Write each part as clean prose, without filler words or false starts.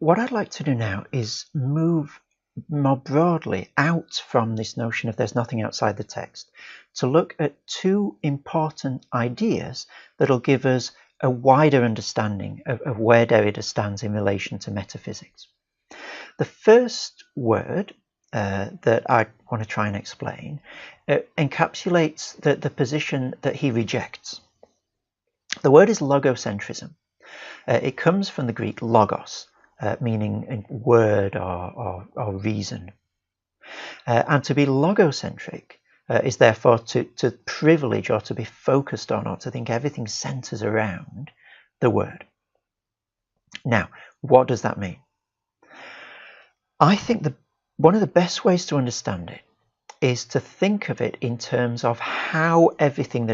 What I'd like to do now is move more broadly out from this notion of there's nothing outside the text to look at two important ideas that'll give us a wider understanding of where Derrida stands in relation to metaphysics. The first word that I want to try and explain encapsulates the position that he rejects. The word is logocentrism. It comes from the Greek logos, meaning word or reason. And to be logocentric is therefore to privilege or to be focused on or to think everything centers around the word. Now, what does that mean? I think one of the best ways to understand it is to think of it in terms of how everything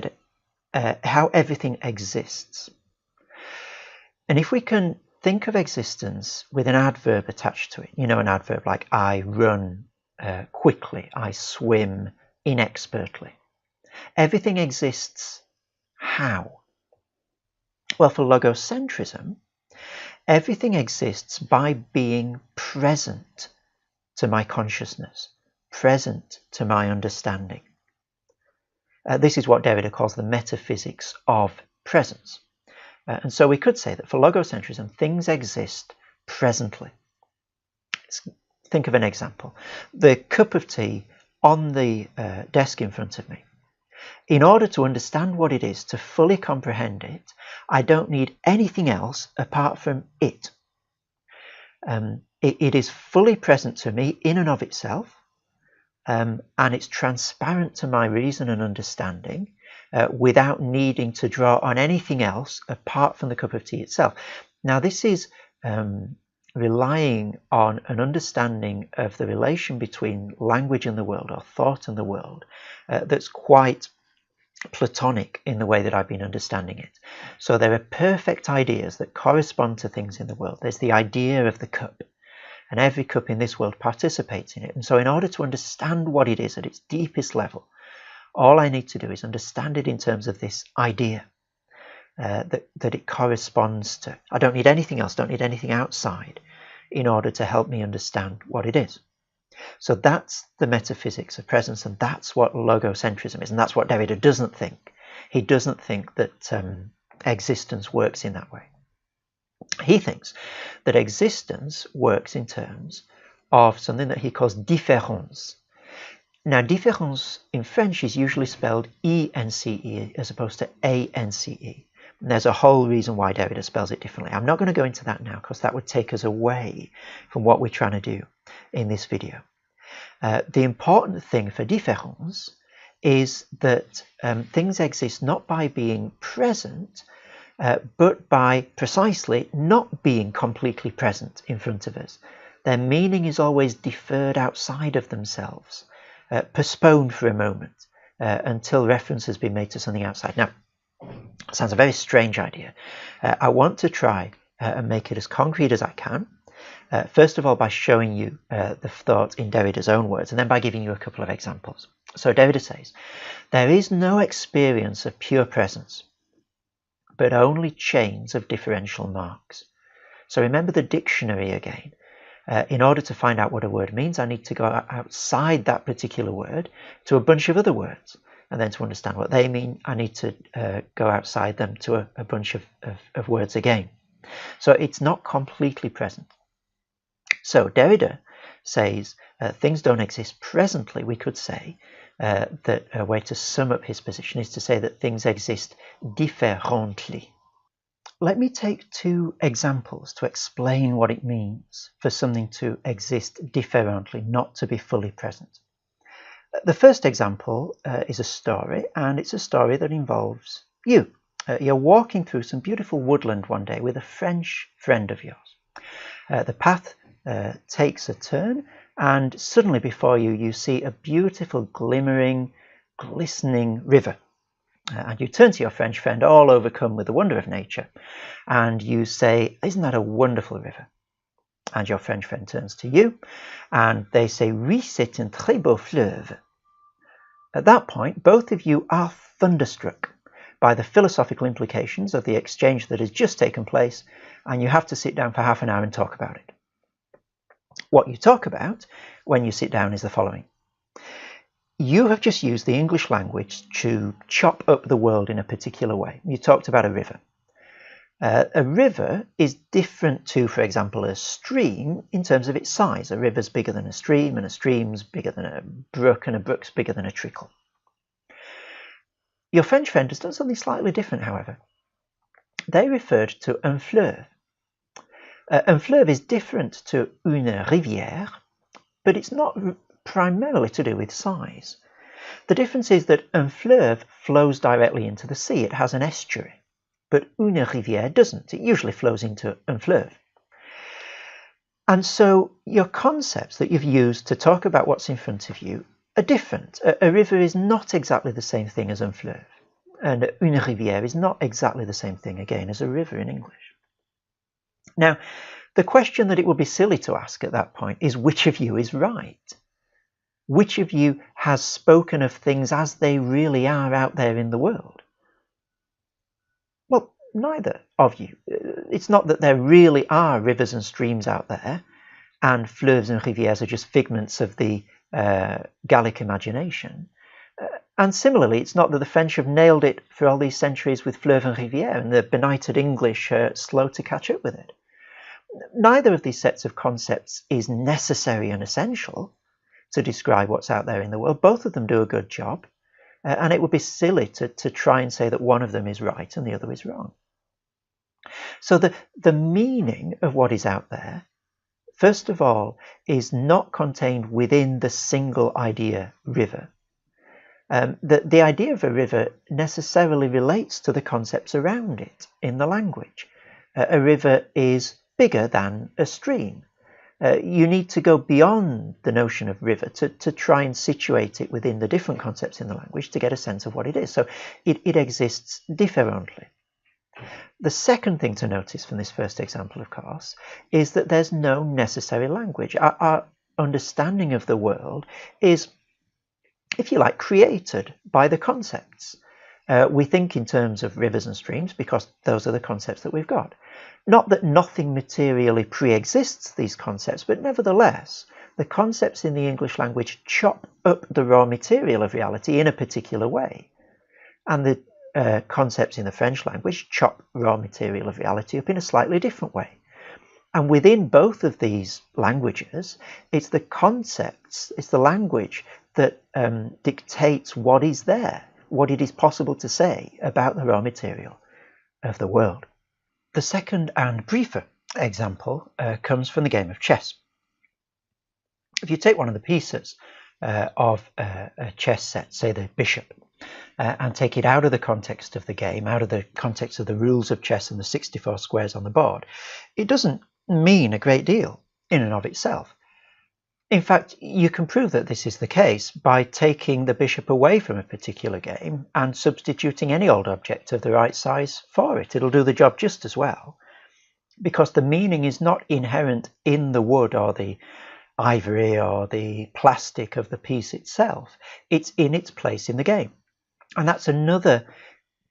exists. And if we can think of existence with an adverb attached to it, you know, an adverb like I run quickly, I swim inexpertly. Everything exists how? Well, for logocentrism, everything exists by being present to my consciousness, present to my understanding. This is what Derrida calls the metaphysics of presence. And so we could say that for logocentrism, things exist presently. Let's think of an example. The cup of tea on the desk in front of me. In order to understand what it is, to fully comprehend it, I don't need anything else apart from it. It is fully present to me in and of itself, and it's transparent to my reason and understanding without needing to draw on anything else apart from the cup of tea itself. Now, this is relying on an understanding of the relation between language and the world, or thought and the world, that's quite Platonic in the way that I've been understanding it. So there are perfect ideas that correspond to things in the world. There's the idea of the cup, and every cup in this world participates in it. And so in order to understand what it is at its deepest level, all I need to do is understand it in terms of this idea that it corresponds to. I don't need anything else, don't need anything outside in order to help me understand what it is. So that's the metaphysics of presence, and that's what logocentrism is, and that's what Derrida doesn't think. He doesn't think that existence works in that way. He thinks that existence works in terms of something that he calls différance. Now, différance in French is usually spelled E-N-C-E as opposed to A-N-C-E. And there's a whole reason why Derrida spells it differently. I'm not going to go into that now because that would take us away from what we're trying to do in this video. The important thing for différance is that things exist not by being present, but by precisely not being completely present in front of us. Their meaning is always deferred outside of themselves, postponed for a moment until reference has been made to something outside. Now, it sounds a very strange idea. I want to try and make it as concrete as I can. First of all, by showing you the thought in Derrida's own words, and then by giving you a couple of examples. So Derrida says, there is no experience of pure presence, but only chains of differential marks. So remember the dictionary again. In order to find out what a word means, I need to go outside that particular word to a bunch of other words. And then to understand what they mean, I need to go outside them to a bunch of words again. So it's not completely present. So Derrida says things don't exist presently. We could say that a way to sum up his position is to say that things exist différently. Let me take two examples to explain what it means for something to exist differently, not to be fully present. The first example is a story, and it's a story that involves you. You're walking through some beautiful woodland one day with a French friend of yours. The path takes a turn, and suddenly before you, you see a beautiful, glimmering, glistening river. And you turn to your French friend, all overcome with the wonder of nature, and you say, "Isn't that a wonderful river?" And your French friend turns to you, and they say, "Oui, c'est un très beau fleuve." At that point, both of you are thunderstruck by the philosophical implications of the exchange that has just taken place, and you have to sit down for half an hour and talk about it. What you talk about when you sit down is the following. You have just used the English language to chop up the world in a particular way. You talked about a river. A river is different to, for example, a stream in terms of its size. A river's bigger than a stream, and a stream's bigger than a brook, and a brook's bigger than a trickle. Your French friend has done something slightly different, however. They referred to un fleuve. Un fleuve is different to une rivière, but it's not primarily to do with size. The difference is that un fleuve flows directly into the sea. It has an estuary. But une rivière doesn't. It usually flows into un fleuve. And so your concepts that you've used to talk about what's in front of you are different. A river is not exactly the same thing as un fleuve. And une rivière is not exactly the same thing, again, as a river in English. Now, the question that it would be silly to ask at that point is which of you is right? Which of you has spoken of things as they really are out there in the world? Well, neither of you. It's not that there really are rivers and streams out there, and fleuves and rivières are just figments of the Gallic imagination. And similarly, it's not that the French have nailed it for all these centuries with fleuve and rivière, and the benighted English are slow to catch up with it. Neither of these sets of concepts is necessary and essential to describe what's out there in the world. Both of them do a good job. And it would be silly to try and say that one of them is right and the other is wrong. So the meaning of what is out there, first of all, is not contained within the single idea river. The idea of a river necessarily relates to the concepts around it in the language. A river is bigger than a stream. You need to go beyond the notion of river to try and situate it within the different concepts in the language to get a sense of what it is. So it exists differently. The second thing to notice from this first example, of course, is that there's no necessary language. Our understanding of the world is, if you like, created by the concepts. We think in terms of rivers and streams because those are the concepts that we've got. Not that nothing materially pre-exists these concepts, but nevertheless, the concepts in the English language chop up the raw material of reality in a particular way. And the concepts in the French language chop raw material of reality up in a slightly different way. And within both of these languages, it's the concepts, it's the language that dictates what is there, what it is possible to say about the raw material of the world. The second and briefer example comes from the game of chess. If you take one of the pieces of a chess set, say the bishop, and take it out of the context of the game, out of the context of the rules of chess and the 64 squares on the board, it doesn't mean a great deal in and of itself. In fact, you can prove that this is the case by taking the bishop away from a particular game and substituting any old object of the right size for it. It'll do the job just as well, because the meaning is not inherent in the wood or the ivory or the plastic of the piece itself. It's in its place in the game. And that's another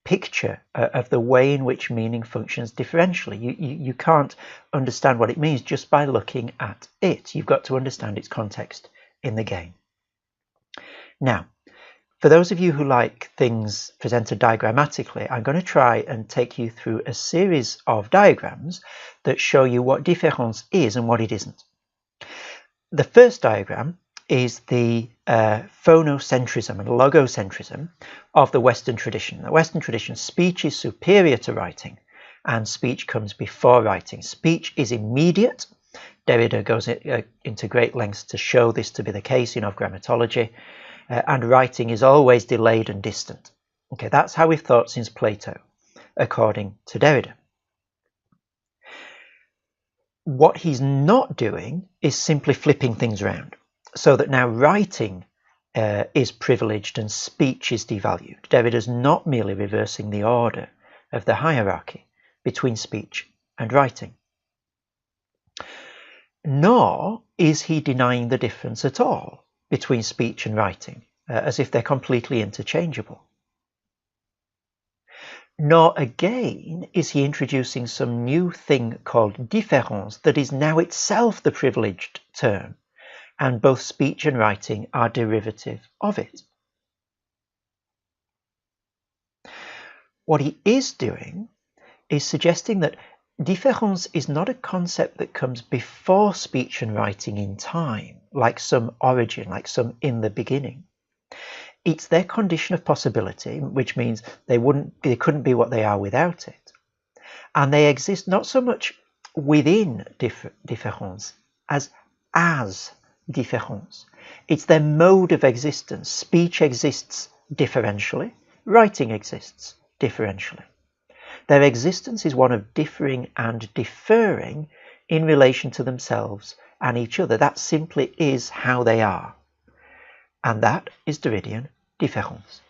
picture of the way in which meaning functions differentially. You can't understand what it means just by looking at it. You've got to understand its context in the game. Now, for those of you who like things presented diagrammatically, I'm going to try and take you through a series of diagrams that show you what difference is and what it isn't. The first diagram is the phonocentrism and logocentrism of the Western tradition. The Western tradition, speech is superior to writing, and speech comes before writing. Speech is immediate. Derrida goes into great lengths to show this to be the case in grammatology, and writing is always delayed and distant. Okay, that's how we've thought since Plato, according to Derrida. What he's not doing is simply flipping things around, so that now writing is privileged and speech is devalued. Derrida's not merely reversing the order of the hierarchy between speech and writing. Nor is he denying the difference at all between speech and writing, as if they're completely interchangeable. Nor again is he introducing some new thing called difference that is now itself the privileged term, and both speech and writing are derivative of it. What he is doing is suggesting that difference is not a concept that comes before speech and writing in time, like some origin, like some in the beginning. It's their condition of possibility, which means they couldn't be what they are without it. And they exist not so much within difference as difference. It's their mode of existence. Speech exists differentially, writing exists differentially. Their existence is one of differing and deferring in relation to themselves and each other. That simply is how they are. And that is Derridian difference.